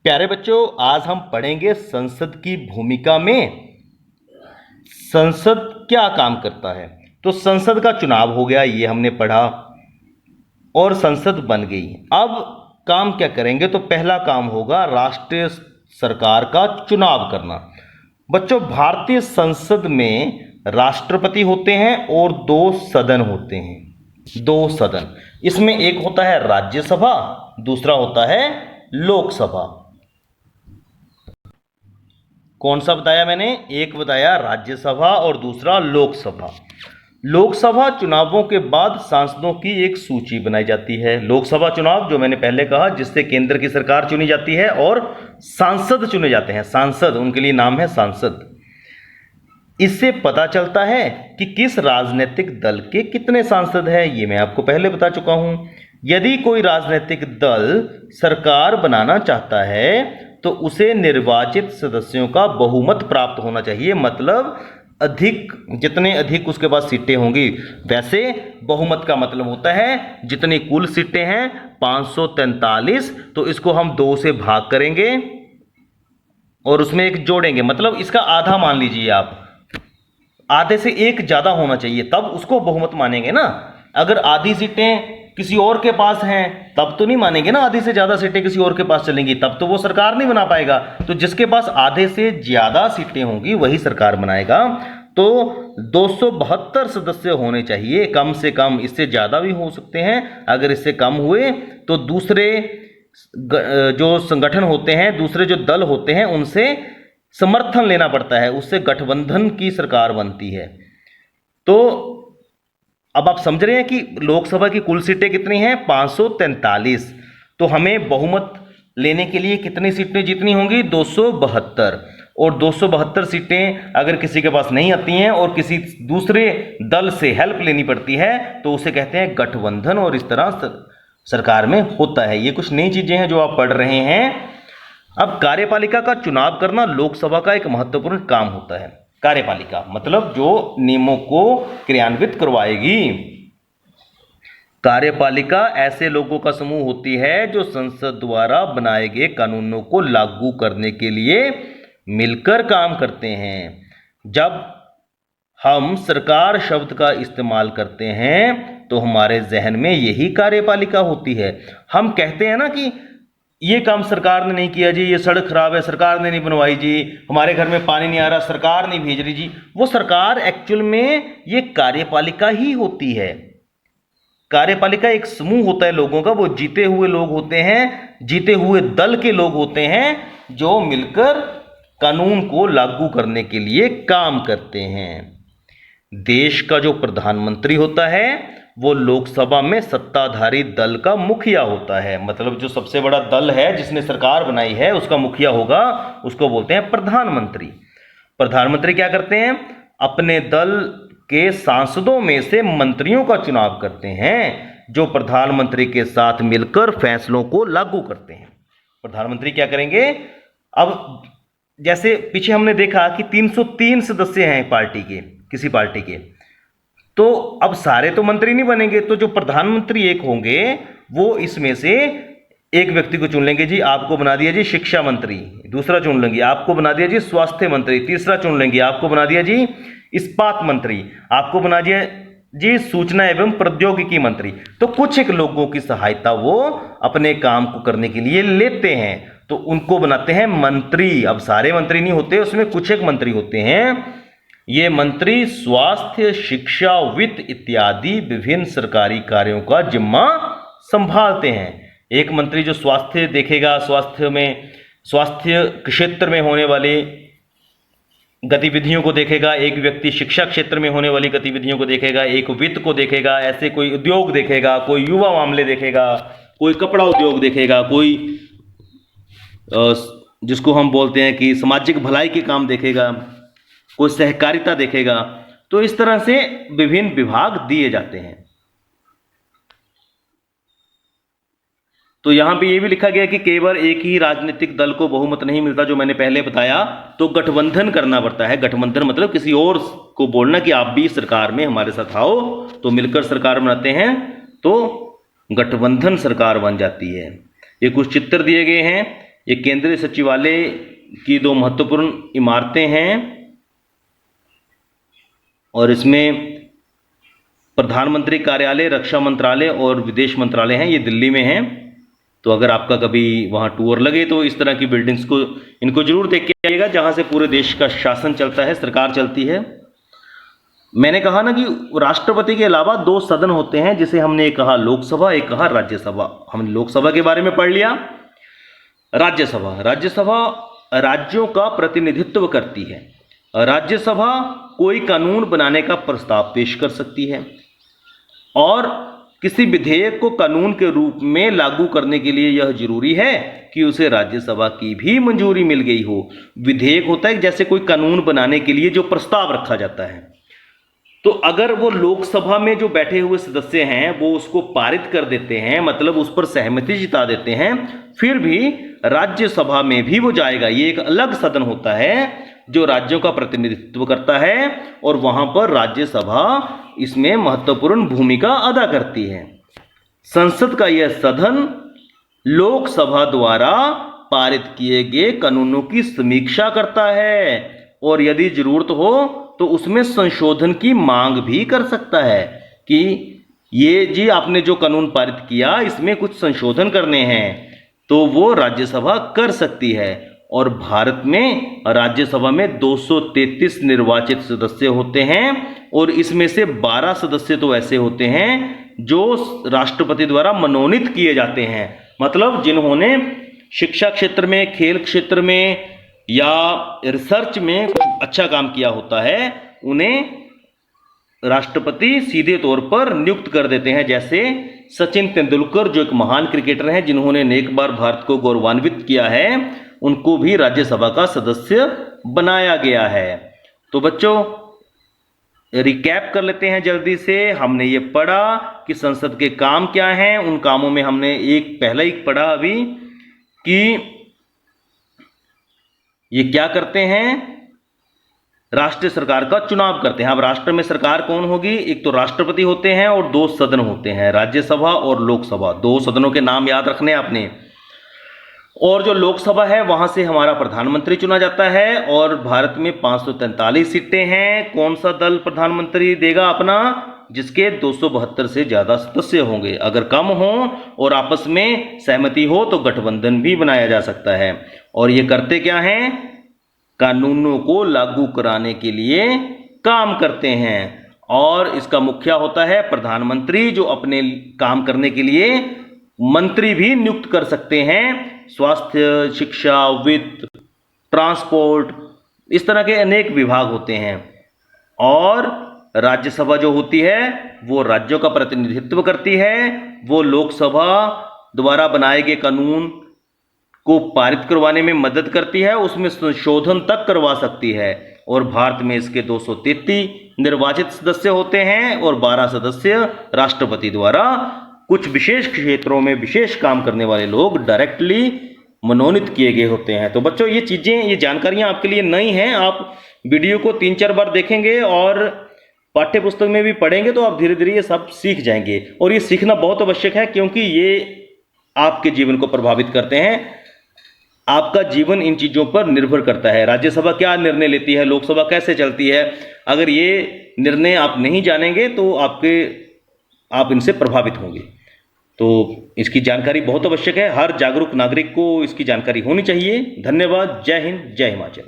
प्यारे बच्चों, आज हम पढ़ेंगे संसद की भूमिका में संसद क्या काम करता है। तो संसद का चुनाव हो गया, ये हमने पढ़ा, और संसद बन गई। अब काम क्या करेंगे? तो पहला काम होगा राष्ट्रीय सरकार का चुनाव करना। बच्चों, भारतीय संसद में राष्ट्रपति होते हैं और दो सदन होते हैं। दो सदन, इसमें एक होता है राज्यसभा, दूसरा होता है लोकसभा। कौन सा बताया मैंने? एक बताया राज्यसभा और दूसरा लोकसभा। लोकसभा चुनावों के बाद सांसदों की एक सूची बनाई जाती है। लोकसभा चुनाव जो मैंने पहले कहा, जिससे केंद्र की सरकार चुनी जाती है और सांसद चुने जाते हैं। सांसद, उनके लिए नाम है सांसद। इससे पता चलता है कि किस राजनीतिक दल के कितने सांसद हैं। ये मैं आपको पहले बता चुका हूं। यदि कोई राजनीतिक दल सरकार बनाना चाहता है तो उसे निर्वाचित सदस्यों का बहुमत प्राप्त होना चाहिए। मतलब अधिक, जितने अधिक उसके पास सीटें होंगी। वैसे बहुमत का मतलब होता है जितनी कुल सीटें हैं 543, तो इसको हम 2 से भाग करेंगे और उसमें एक जोड़ेंगे। मतलब इसका आधा मान लीजिए आप, आधे से एक ज्यादा होना चाहिए, तब उसको बहुमत मानेंगे ना। अगर आधी सीटें किसी और के पास हैं तब तो नहीं मानेंगे ना। आधी से ज्यादा सीटें किसी और के पास चलेंगी तब तो वो सरकार नहीं बना पाएगा। तो जिसके पास आधे से ज्यादा सीटें होंगी वही सरकार बनाएगा। तो 272 सदस्य होने चाहिए कम से कम। इससे ज्यादा भी हो सकते हैं। अगर इससे कम हुए तो दूसरे जो संगठन होते हैं, दूसरे जो दल होते हैं, उनसे समर्थन लेना पड़ता है, उससे गठबंधन की सरकार बनती है। तो अब आप समझ रहे हैं कि लोकसभा की कुल सीटें कितनी हैं? 543। तो हमें बहुमत लेने के लिए कितनी सीटें जीतनी होंगी? 272। और 272 सीटें अगर किसी के पास नहीं आती हैं और किसी दूसरे दल से हेल्प लेनी पड़ती है तो उसे कहते हैं गठबंधन, और इस तरह सरकार में होता है। ये कुछ नई चीजें हैं जो आप पढ़ रहे हैं। अब कार्यपालिका का चुनाव करना लोकसभा का एक महत्वपूर्ण काम होता है। कार्यपालिका मतलब जो नियमों को क्रियान्वित करवाएगी। कार्यपालिका ऐसे लोगों का समूह होती है जो संसद द्वारा बनाए गए कानूनों को लागू करने के लिए मिलकर काम करते हैं। जब हम सरकार शब्द का इस्तेमाल करते हैं तो हमारे जहन में यही कार्यपालिका होती है। हम कहते हैं ना कि ये काम सरकार ने नहीं किया जी, ये सड़क खराब है सरकार ने नहीं बनवाई जी, हमारे घर में पानी नहीं आ रहा सरकार नहीं भेज रही जी। वो सरकार एक्चुअल में ये कार्यपालिका ही होती है। कार्यपालिका एक समूह होता है लोगों का, वो जीते हुए लोग होते हैं, जीते हुए दल के लोग होते हैं जो मिलकर कानून को लागू करने के लिए काम करते हैं। देश का जो प्रधानमंत्री होता है वो लोकसभा में सत्ताधारी दल का मुखिया होता है। मतलब जो सबसे बड़ा दल है जिसने सरकार बनाई है उसका मुखिया होगा, उसको बोलते हैं प्रधानमंत्री। प्रधानमंत्री क्या करते हैं? अपने दल के सांसदों में से मंत्रियों का चुनाव करते हैं जो प्रधानमंत्री के साथ मिलकर फैसलों को लागू करते हैं। प्रधानमंत्री क्या करेंगे? अब जैसे पीछे हमने देखा कि 303 सदस्य हैं पार्टी के, किसी पार्टी के, तो अब सारे तो मंत्री नहीं बनेंगे। तो जो प्रधानमंत्री एक होंगे वो इसमें से एक व्यक्ति को चुन लेंगे जी, आपको बना दिया जी शिक्षा मंत्री, दूसरा चुन लेंगे आपको बना दिया जी स्वास्थ्य मंत्री, तीसरा चुन लेंगे आपको बना दिया जी इस्पात मंत्री, आपको बना दिया जी सूचना एवं प्रौद्योगिकी मंत्री। तो कुछ एक लोगों की सहायता वो अपने काम को करने के लिए लेते हैं तो उनको बनाते हैं मंत्री। अब सारे मंत्री नहीं होते, उसमें कुछ एक मंत्री होते हैं। ये मंत्री स्वास्थ्य, शिक्षा, वित्त इत्यादि विभिन्न सरकारी कार्यों का जिम्मा संभालते हैं। एक मंत्री जो स्वास्थ्य देखेगा, स्वास्थ्य क्षेत्र में होने वाली गतिविधियों को देखेगा, एक व्यक्ति शिक्षा क्षेत्र में होने वाली गतिविधियों को देखेगा, एक वित्त को देखेगा, ऐसे कोई उद्योग देखेगा, कोई युवा मामले देखेगा, कोई कपड़ा उद्योग देखेगा, कोई जिसको हम बोलते हैं कि सामाजिक भलाई के काम देखेगा, कोई सहकारिता देखेगा। तो इस तरह से विभिन्न विभाग दिए जाते हैं। तो यहां पे ये भी लिखा गया कि केवल एक ही राजनीतिक दल को बहुमत नहीं मिलता, जो मैंने पहले बताया, तो गठबंधन करना पड़ता है। गठबंधन मतलब किसी और को बोलना कि आप भी सरकार में हमारे साथ आओ, तो मिलकर सरकार बनाते हैं तो गठबंधन सरकार बन जाती है। ये कुछ चित्र दिए गए हैं। ये केंद्रीय सचिवालय की 2 महत्वपूर्ण इमारतें हैं और इसमें प्रधानमंत्री कार्यालय, रक्षा मंत्रालय और विदेश मंत्रालय हैं, ये दिल्ली में हैं। तो अगर आपका कभी वहाँ टूर लगे तो इस तरह की बिल्डिंग्स को इनको जरूर देख के आइएगा, जहाँ से पूरे देश का शासन चलता है, सरकार चलती है। मैंने कहा ना कि राष्ट्रपति के अलावा 2 सदन होते हैं, जिसे हमने एक कहा लोकसभा, एक कहा राज्यसभा। हमने लोकसभा के बारे में पढ़ लिया। राज्यसभा राज्यों का प्रतिनिधित्व करती है। राज्यसभा कोई कानून बनाने का प्रस्ताव पेश कर सकती है और किसी विधेयक को कानून के रूप में लागू करने के लिए यह जरूरी है कि उसे राज्यसभा की भी मंजूरी मिल गई हो। विधेयक होता है जैसे कोई कानून बनाने के लिए जो प्रस्ताव रखा जाता है, तो अगर वो लोकसभा में जो बैठे हुए सदस्य हैं वो उसको पारित कर देते हैं, मतलब उस पर सहमति जता देते हैं, फिर भी राज्यसभा में भी वो जाएगा। ये एक अलग सदन होता है जो राज्यों का प्रतिनिधित्व करता है और वहां पर राज्यसभा इसमें महत्वपूर्ण भूमिका अदा करती है। संसद का यह सदन लोकसभा द्वारा पारित किए गए कानूनों की समीक्षा करता है और यदि जरूरत हो तो उसमें संशोधन की मांग भी कर सकता है कि ये जी आपने जो कानून पारित किया इसमें कुछ संशोधन करने हैं, तो वो राज्यसभा कर सकती है। और भारत में राज्यसभा में 233 निर्वाचित सदस्य होते हैं और इसमें से 12 सदस्य तो ऐसे होते हैं जो राष्ट्रपति द्वारा मनोनीत किए जाते हैं, मतलब जिन्होंने शिक्षा क्षेत्र में, खेल क्षेत्र में या रिसर्च में कुछ अच्छा काम किया होता है, उन्हें राष्ट्रपति सीधे तौर पर नियुक्त कर देते हैं। जैसे सचिन तेंदुलकर जो एक महान क्रिकेटर हैं, जिन्होंने अनेक बार भारत को गौरवान्वित किया है, उनको भी राज्यसभा का सदस्य बनाया गया है। तो बच्चों रिकैप कर लेते हैं जल्दी से। हमने ये पढ़ा कि संसद के काम क्या हैं। उन कामों में हमने पहले ही पढ़ा अभी कि ये क्या करते हैं, राष्ट्रीय सरकार का चुनाव करते हैं। अब राष्ट्र में सरकार कौन होगी, एक तो राष्ट्रपति होते हैं और 2 सदन होते हैं, राज्यसभा और लोकसभा। 2 सदनों के नाम याद रखने आपने। और जो लोकसभा है वहां से हमारा प्रधानमंत्री चुना जाता है और भारत में 543 सीटें हैं। कौन सा दल प्रधानमंत्री देगा अपना, जिसके 272 से ज्यादा सदस्य होंगे। अगर कम हो और आपस में सहमति हो तो गठबंधन भी बनाया जा सकता है। और ये करते क्या हैं, कानूनों को लागू कराने के लिए काम करते हैं। और इसका मुखिया होता है प्रधानमंत्री, जो अपने काम करने के लिए मंत्री भी नियुक्त कर सकते हैं। स्वास्थ्य, शिक्षा, वित्त, ट्रांसपोर्ट, इस तरह के अनेक विभाग होते हैं। और राज्यसभा जो होती है वो राज्यों का प्रतिनिधित्व करती है। वो लोकसभा द्वारा बनाए गए कानून को पारित करवाने में मदद करती है, उसमें संशोधन तक करवा सकती है। और भारत में इसके 233 निर्वाचित सदस्य होते हैं और 12 सदस्य राष्ट्रपति द्वारा कुछ विशेष क्षेत्रों में विशेष काम करने वाले लोग डायरेक्टली मनोनीत किए गए होते हैं। तो बच्चों ये चीज़ें, ये जानकारियां आपके लिए नई हैं। आप वीडियो को 3-4 बार देखेंगे और पाठ्य पुस्तक में भी पढ़ेंगे तो आप धीरे धीरे ये सब सीख जाएंगे। और ये सीखना बहुत आवश्यक है क्योंकि ये आपके जीवन को प्रभावित करते हैं। आपका जीवन इन चीज़ों पर निर्भर करता है। राज्यसभा क्या निर्णय लेती है, लोकसभा कैसे चलती है, अगर ये निर्णय आप नहीं जानेंगे तो आप इनसे प्रभावित होंगे। तो इसकी जानकारी बहुत आवश्यक है। हर जागरूक नागरिक को इसकी जानकारी होनी चाहिए। धन्यवाद। जय हिंद, जय हिमाचल।